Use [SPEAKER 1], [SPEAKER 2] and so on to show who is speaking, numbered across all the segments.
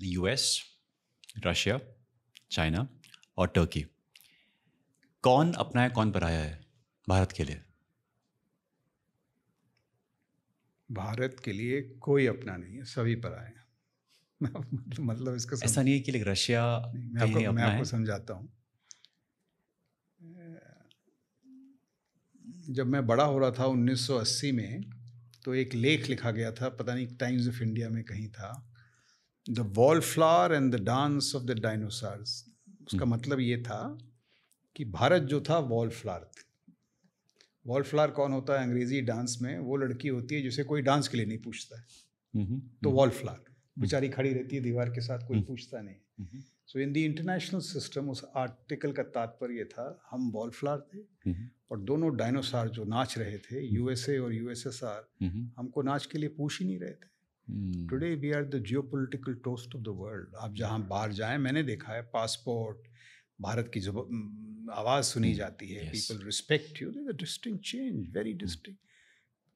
[SPEAKER 1] US, Russia, China और Turkey. कौन अपना है कौन पराया है भारत के लिए?
[SPEAKER 2] भारत के लिए कोई अपना नहीं है, सभी पराए हैं। मतलब इसका
[SPEAKER 1] ऐसा नहीं है कि रशिया
[SPEAKER 2] मैं आपको समझाता हूँ। जब मैं बड़ा हो रहा था 1980 में, तो एक लेख लिखा गया था, पता नहीं टाइम्स ऑफ इंडिया में कहीं था, the wall flower and the dance of the dinosaurs. उसका मतलब ये था कि भारत जो था वॉल फ्लावर थी। वॉल फ्लावर कौन होता है अंग्रेजी डांस में? वो लड़की होती है जिसे कोई डांस के लिए नहीं पूछता है, तो वॉल फ्लावर बेचारी खड़ी रहती है दीवार के साथ, कोई पूछता नहीं। सो इन द इंटरनेशनल सिस्टम उस आर्टिकल का तात्पर्य था हम वॉल फ्लावर थे, और दोनों डायनासोर जो नाच रहे थे, यूएसए और यूएसएसआर, हमको नाच के लिए पूछ ही नहीं रहे थे। Today we are the geopolitical toast of the world. आप जहाँ बाहर जाएं, मैंने देखा है पासपोर्ट, भारत की जो आवाज़ सुनी जाती है, people respect you, there is a distinct change, very distinct,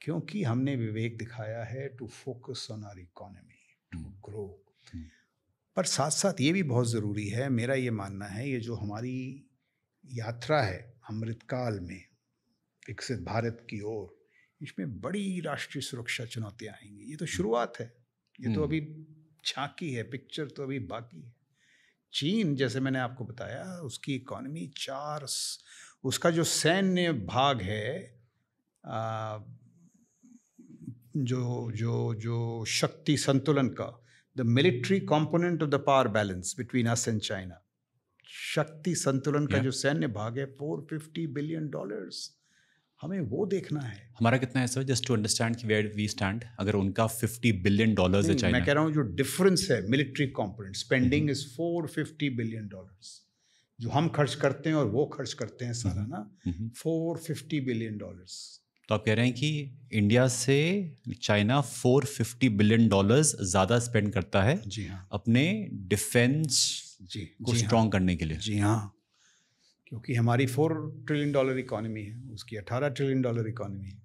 [SPEAKER 2] क्योंकि हमने विवेक दिखाया है to focus on our economy, to grow. पर साथ साथ ये भी बहुत ज़रूरी है, मेरा ये मानना है, ये जो हमारी यात्रा है अमृतकाल में विकसित भारत की ओर, इसमें बड़ी राष्ट्रीय सुरक्षा चुनौतियाँ आएंगी। ये तो शुरुआत है, ये तो अभी झांकी है, पिक्चर तो अभी बाकी है। चीन, जैसे मैंने आपको बताया, उसकी इकोनॉमी उसका जो सैन्य भाग है, जो शक्ति संतुलन का, the military component of the power balance between us and China, शक्ति संतुलन का जो सैन्य भाग है $450 बिलियन, हमें वो देखना है।
[SPEAKER 1] हमारा कितना है सर, जस्ट टू अंडरस्टैंड कि वेयर वी स्टैंड? अगर उनका $50 बिलियन है चाइना,
[SPEAKER 2] मैं कह रहा हूँ जो डिफरेंस है military component, spending is $450 billion, जो हम खर्च करते हैं और वो खर्च करते हैं सालाना $450 बिलियन।
[SPEAKER 1] तो आप कह रहे हैं कि इंडिया से चाइना $450 बिलियन ज़्यादा स्पेंड करता है,
[SPEAKER 2] जी हाँ,
[SPEAKER 1] अपने डिफेंस को स्ट्रॉन्ग करने के लिए।
[SPEAKER 2] जी हाँ, क्योंकि हमारी $4 ट्रिलियन इकोनॉमी है, उसकी $18 ट्रिलियन इकोनॉमी है।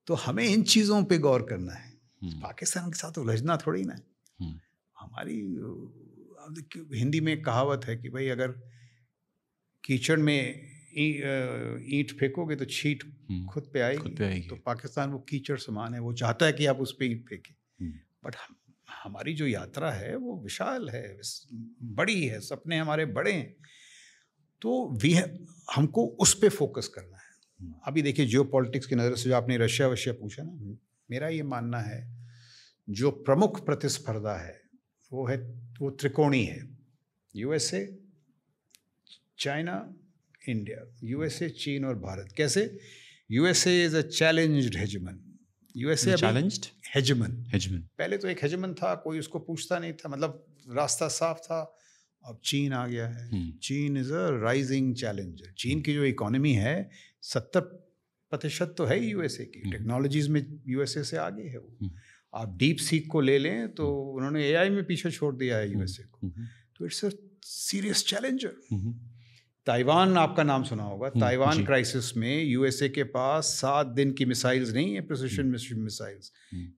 [SPEAKER 2] तो हमें इन चीज़ों पे गौर करना है, पाकिस्तान के साथ उलझना थोड़ी ना है। हमारी हिंदी में कहावत है कि भाई अगर कीचड़ में ईंट फेंकोगे तो छींट खुद पे आएगी। तो पाकिस्तान वो कीचड़ समान है, वो चाहता है कि आप उस पे ईंट फेंकें। बट हमारी जो यात्रा है वो विशाल है, बड़ी है, सपने हमारे बड़े हैं, तो हमको उस पे फोकस करना है। अभी देखिए जियोपॉलिटिक्स की नज़र से जो आपने रशिया वशिया पूछा ना, मेरा ये मानना है जो प्रमुख प्रतिस्पर्धा है वो त्रिकोणी है, यूएसए, चाइना, इंडिया। यूएसए, चीन और भारत। कैसे? USA is a challenged hegemon. USA
[SPEAKER 1] challenged
[SPEAKER 2] hegemon.
[SPEAKER 1] पहले
[SPEAKER 2] तो एक हेजमन था, कोई उसको पूछता नहीं था, मतलब रास्ता साफ था। अब चीन आ गया है। चीन इज अ राइजिंग चैलेंजर। चीन की जो इकोनॉमी है 70% तो है ही यूएसए की, टेक्नोलॉजीज में यूएसए से आगे है वो। आप डीप सीक को ले लें तो उन्होंने एआई में पीछे छोड़ दिया है यूएसए को, तो it's a serious challenger. Taiwan, आपका नाम सुना होगा, ताइवान क्राइसिस में यूएसए के पास 7 दिन की मिसाइल्स नहीं है, प्रिसिशन मिसाइल्स।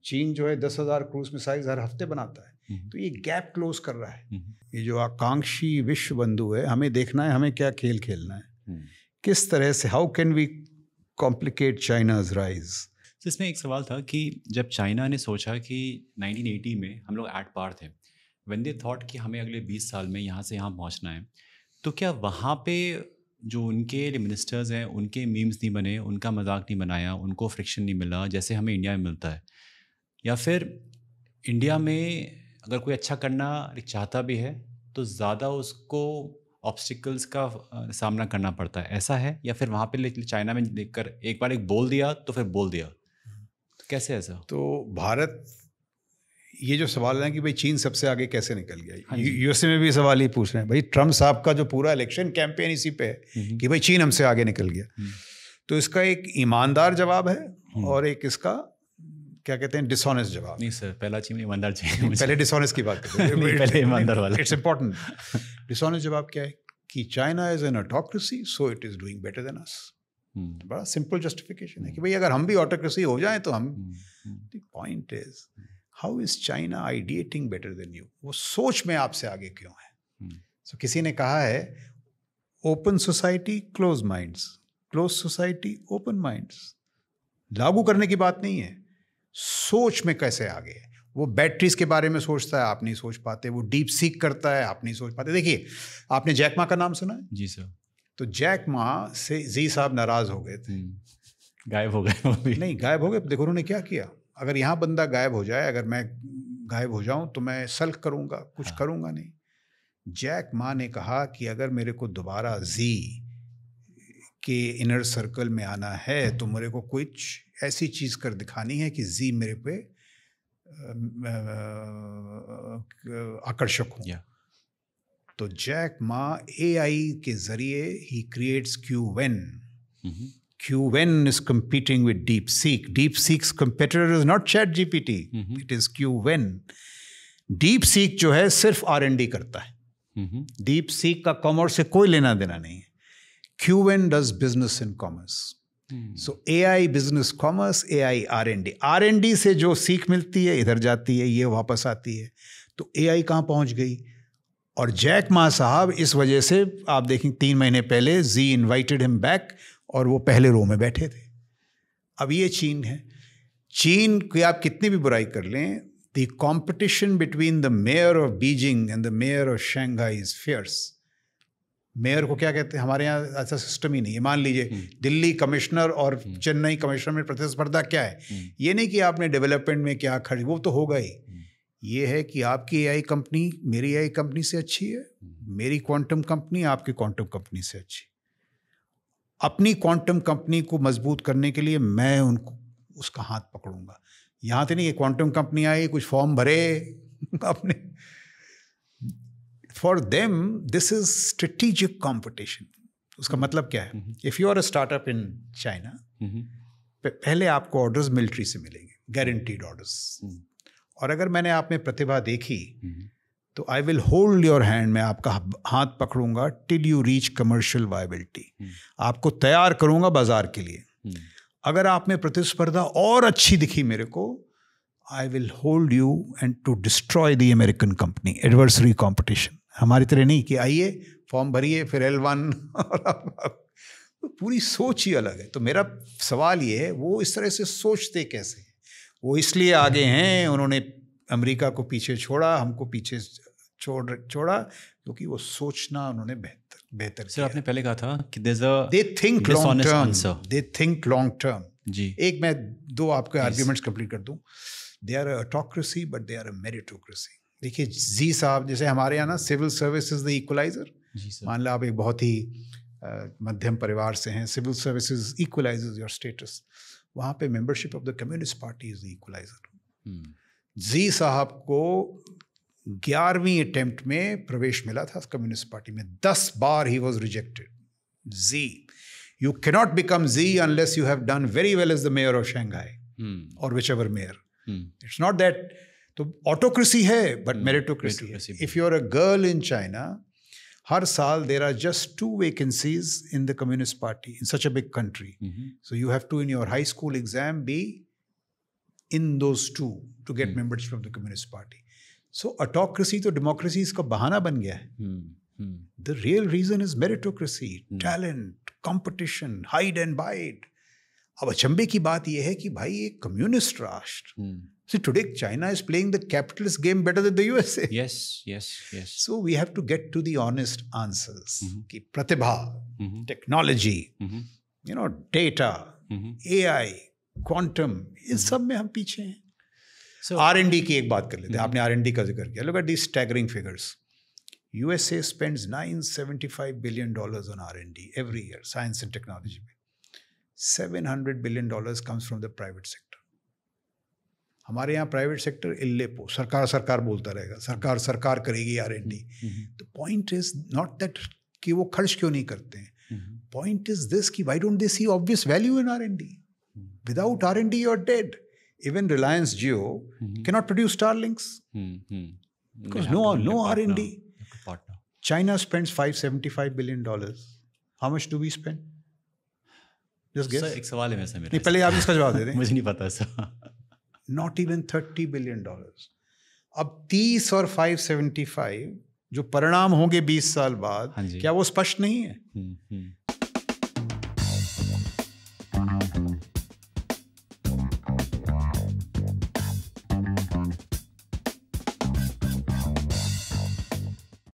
[SPEAKER 2] चीन जो है 10,000 क्रूज मिसाइल्स हर हफ्ते बनाता है। तो ये गैप क्लोज कर रहा है। ये जो आकांक्षी विश्व बंधु है, हमें देखना है हमें क्या खेल खेलना है, किस तरह से, how can we complicate China's rise.
[SPEAKER 1] तो इसमें एक सवाल था कि जब चाइना ने सोचा कि 1980 में हम लोग एट पार थे, व्हेन दे थॉट कि हमें अगले 20 साल में यहाँ से यहाँ पहुँचना है, तो क्या वहाँ पे जो उनके मिनिस्टर्स हैं उनके मीम्स नहीं बने, उनका मजाक नहीं बनाया, उनको फ्रिक्शन नहीं मिला जैसे हमें इंडिया में मिलता है? या फिर इंडिया में अगर कोई अच्छा करना चाहता भी है तो ज़्यादा उसको ऑब्स्टिकल्स का सामना करना पड़ता है, ऐसा है? या फिर वहाँ पे चाइना में देखकर एक बार बोल दिया तो फिर बोल दिया, तो कैसे ऐसा?
[SPEAKER 2] तो भारत, ये जो सवाल है कि भाई चीन सबसे आगे कैसे निकल गया, यूएसए में भी सवाल ही पूछ रहे हैं। भाई ट्रम्प साहब का जो पूरा इलेक्शन कैंपेन इसी पे है कि भाई चीन हमसे आगे निकल गया। तो इसका एक ईमानदार जवाब है और एक इसका क्या कहते हैं, डिसऑनेस्ट जवाब।
[SPEAKER 1] नहीं सर, पहला चीन ईमानदार चाहिए।
[SPEAKER 2] पहले डिसऑनेस्ट की बात करते हैं,
[SPEAKER 1] पहले ईमानदार वाला।
[SPEAKER 2] It's important. डिसऑनेस्ट जवाब क्या है कि China is an autocracy so it is doing better than us. बड़ा सिंपल जस्टिफिकेशन है कि भाई अगर हम भी ऑटोक्रेसी हो जाएं तो हम। The point is how is China ideating better than you? वो सोच में आपसे आगे क्यों है? सो किसी ने कहा है open society close minds, close society open minds. लागू करने की बात नहीं है, सोच में कैसे आगे है। वो बैटरीज के बारे में सोचता है, आप नहीं सोच पाते। वो डीप सीक करता है, आप नहीं सोच पाते। देखिए, आपने जैक मा का नाम सुना है?
[SPEAKER 1] जी सर।
[SPEAKER 2] तो जैक मा से जी साहब नाराज हो गए थे।
[SPEAKER 1] गायब हो गए वो भी।
[SPEAKER 2] नहीं गायब हो गए, देखो उन्होंने क्या किया। अगर यहाँ बंदा गायब हो जाए, अगर मैं गायब हो जाऊं तो मैं सल्क करूंगा, कुछ करूंगा नहीं। जैक मा ने कहा कि अगर मेरे को दोबारा जी के इनर सर्कल में आना है तो मेरे को कुछ ऐसी चीज़ कर दिखानी है कि जी मेरे पे आकर्षक हो। तो जैक मा AI के जरिए he creates QVen. QVen is competing with DeepSeek. DeepSeek's competitor is not ChatGPT. It is QVen. DeepSeek जो है सिर्फ R&D करता है। DeepSeek का कॉमर्स से कोई लेना देना नहीं है। QVen does business and commerce. So AI business commerce, AI R&D. R&D से जो सीख मिलती है इधर जाती है, ये वापस आती है। तो AI कहाँ पहुँच गई? और जैक मा साहब इस वजह से आप देखें 3 महीने पहले जी इनवाइटेड हिम बैक और वो पहले रो में बैठे थे। अब ये चीन है। चीन की आप कितनी भी बुराई कर लें, the competition between the mayor of Beijing and the mayor of Shanghai is fierce. Mayor को क्या कहते हैं? हमारे यहाँ ऐसा सिस्टम ही नहीं है। मान लीजिए दिल्ली कमिश्नर और चेन्नई कमिश्नर में प्रतिस्पर्धा क्या है? ये नहीं कि आपने डेवलपमेंट में क्या खर्च, वो तो होगा ही। ये है कि आपकी AI कंपनी मेरी AI कंपनी से अच्छी है, मेरी क्वांटम कंपनी आपकी क्वांटम कंपनी से अच्छी। अपनी क्वांटम कंपनी को मजबूत करने के लिए मैं उनको उसका हाथ पकड़ूंगा। यहाँ तो नहीं कि क्वांटम कंपनी आई, कुछ फॉर्म भरे अपने। For them this is strategic competition. उसका मतलब क्या है? If you are a startup in China, पहले आपको ऑर्डर्स मिलिट्री से मिलेंगे, गारंटीड ऑर्डर्स। और अगर मैंने आप में प्रतिभा देखी तो I will hold your hand, मैं आपका हाथ पकड़ूंगा till you reach commercial viability. आपको तैयार करूंगा बाजार के लिए। अगर आप में प्रतिस्पर्धा और अच्छी दिखी मेरे को, I will hold you and to destroy the American company. Adversary competition हमारी तरह नहीं कि आइए फॉर्म भरिए फिर L1 पूरी सोच ही अलग है। तो मेरा सवाल ये है, वो इस तरह से सोचते कैसे? वो इसलिए आगे हैं, उन्होंने अमेरिका को पीछे छोड़ा, हमको पीछे छोड़ा क्योंकि वो सोचना उन्होंने बेहतर
[SPEAKER 1] सर आपने पहले कहा था कि
[SPEAKER 2] दे थिंक लॉन्ग टर्म। जी, एक मैं 2 आपके आर्ग्यूमेंट्स कंप्लीट कर दूं। They are a autocracy but they are a meritocracy. देखिए जी साहब, जैसे हमारे यहाँ ना civil service is the equaliser. मान लो आप एक बहुत ही मध्यम परिवार से हैं, civil services equalises your status. वहाँ पे membership of the communist party is the equaliser. Xi साहब को 11वीं अटेम्प्ट में प्रवेश मिला था कम्युनिस्ट पार्टी में, 10 बार ही वॉज रिजेक्टेड। जी, you cannot become Xi unless you have done very well as the mayor of Shanghai और which ever mayor. It's not that. तो ऑटोक्रेसी है but meritocracy. If you are a girl in China, हर साल there are just 2 vacancies in the Communist Party in such a big country. So you have to in your high school exam be in those 2 to get membership of the Communist Party. So autocracy to democracy इसका बहाना बन गया है। The real reason is meritocracy, talent, competition, hide and bite. अब अचंभे की बात यह है कि भाई एक कम्युनिस्ट राष्ट्र, see today China is playing the capitalist game better than the USA.
[SPEAKER 1] Yes.
[SPEAKER 2] So we have to get to the honest answers. कि प्रतिभा, technology, data, AI, quantum, इस सब में हम पीछे हैं। R&D की एक बात कर लेते हैं। आपने R&D का जिक्र किया। Look at these staggering figures. USA spends $975 billion on R&D every year, science and technology में। $700 billion comes from the private sector. हमारे यहाँ प्राइवेट सेक्टर इल्लेपो, सरकार बोलता रहेगा, सरकार करेगी R&D। The point is not that कि वो खर्च क्यों नहीं करते हैं। पॉइंट इज दिस कि why don't they see obvious value in R&D? Without R&D you are dead. Even Reliance Jio cannot produce Starlinks because no R&D. China spends $575 billion. How much do we spend? Just guess.
[SPEAKER 1] Sir एक सवाल है मेरे से।
[SPEAKER 2] नहीं, पहले आप इसका जवाब दे दें।
[SPEAKER 1] मुझे नहीं पता सर।
[SPEAKER 2] Not even $30 billion. अब 30 और 575 जो परिणाम होंगे 20 साल बाद,
[SPEAKER 1] हाँ जी।
[SPEAKER 2] क्या वो स्पष्ट नहीं है?